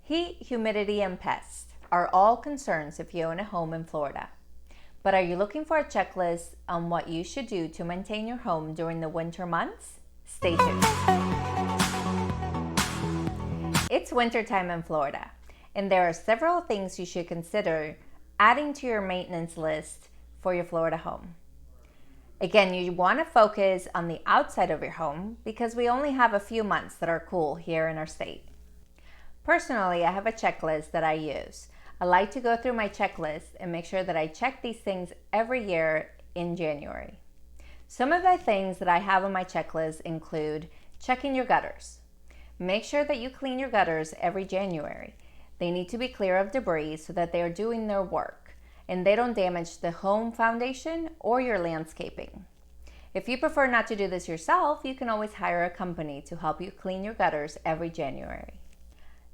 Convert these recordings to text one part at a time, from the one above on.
Heat, humidity, and pests are all concerns if you own a home in Florida. But are you looking for a checklist on what you should do to maintain your home during the winter months? Stay tuned. It's wintertime in Florida, and there are several things you should consider adding to your maintenance list for your Florida home. Again, you want to focus on the outside of your home because we only have a few months that are cool here in our state. Personally, I have a checklist that I use. I like to go through my checklist and make sure that I check these things every year in January. Some of the things that I have on my checklist include checking your gutters. Make sure that you clean your gutters every January. They need to be clear of debris so that they are doing their work and they don't damage the home foundation or your landscaping. If you prefer not to do this yourself, you can always hire a company to help you clean your gutters every January.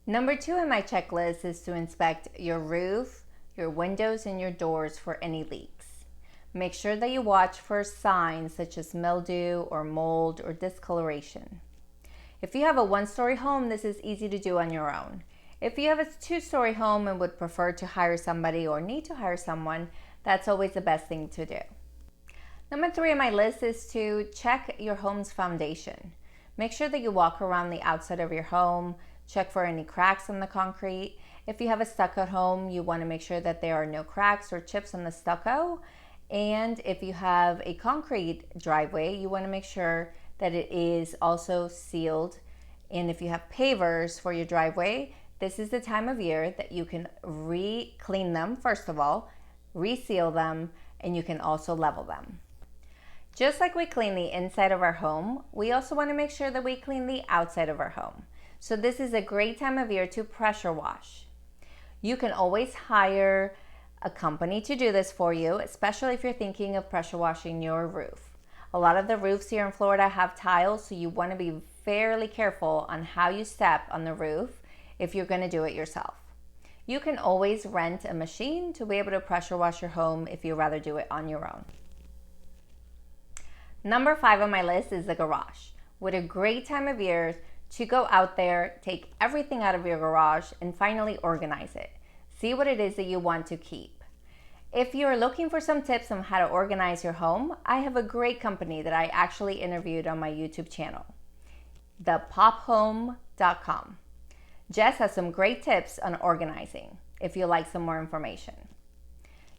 Number 2 in my checklist is to inspect your roof, your windows, and your doors for any leaks. Make sure that you watch for signs such as mildew or mold or discoloration. If you have a one-story home, this is easy to do on your own. If you have a 2-story home and would prefer to hire somebody or need to hire someone, that's always the best thing to do. Number 3 on my list is to check your home's foundation. Make sure that you walk around the outside of your home, check for any cracks in the concrete. If you have a stucco home, you want to make sure that there are no cracks or chips on the stucco. And if you have a concrete driveway, you want to make sure that it is also sealed. And if you have pavers for your driveway, this is the time of year that you can re-clean them, first of all, reseal them, and you can also level them. Just like we clean the inside of our home, we also want to make sure that we clean the outside of our home. So this is a great time of year to pressure wash. You can always hire a company to do this for you, especially if you're thinking of pressure washing your roof. A lot of the roofs here in Florida have tiles, so you want to be fairly careful on how you step on the roof if you're going to do it yourself. You can always rent a machine to be able to pressure wash your home if you'd rather do it on your own. Number 5 on my list is the garage. What a great time of year to go out there, take everything out of your garage, and finally organize it. See what it is that you want to keep. If you're looking for some tips on how to organize your home, I have a great company that I actually interviewed on my YouTube channel, thepophome.com. Jess has some great tips on organizing if you like some more information.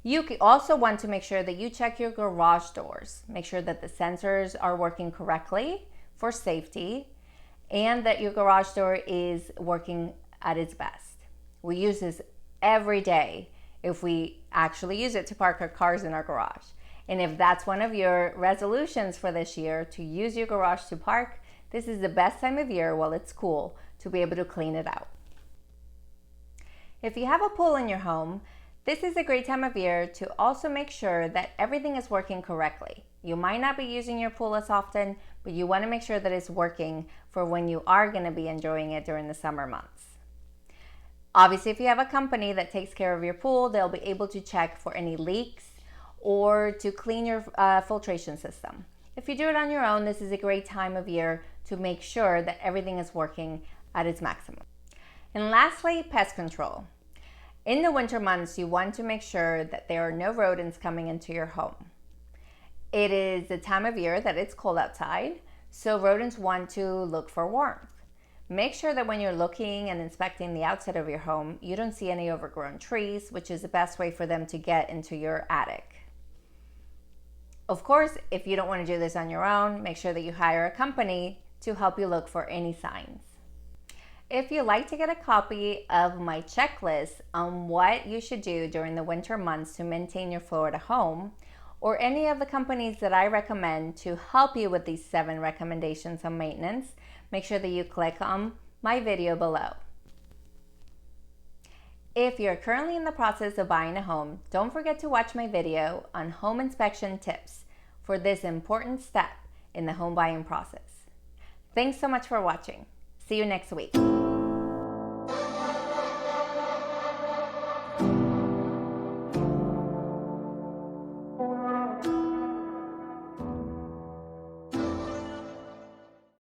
You also want to make sure that you check your garage doors. Make sure that the sensors are working correctly for safety and that your garage door is working at its best. We use this every day if we actually use it to park our cars in our garage. And if that's one of your resolutions for this year, to use your garage to park, this is the best time of year while it's cool to be able to clean it out. If you have a pool in your home, this is a great time of year to also make sure that everything is working correctly. You might not be using your pool as often, but you want to make sure that it's working for when you are going to be enjoying it during the summer months. Obviously, if you have a company that takes care of your pool, they'll be able to check for any leaks or to clean your filtration system. If you do it on your own, this is a great time of year to make sure that everything is working at its maximum. And lastly, pest control. In the winter months, you want to make sure that there are no rodents coming into your home. It is the time of year that it's cold outside, so rodents want to look for warmth. Make sure that when you're looking and inspecting the outside of your home, you don't see any overgrown trees, which is the best way for them to get into your attic. Of course, if you don't want to do this on your own, make sure that you hire a company to help you look for any signs. If you'd like to get a copy of my checklist on what you should do during the winter months to maintain your Florida home, or any of the companies that I recommend to help you with these 7 recommendations on maintenance, make sure that you click on my video below. If you're currently in the process of buying a home, don't forget to watch my video on home inspection tips for this important step in the home buying process. Thanks so much for watching. See you next week.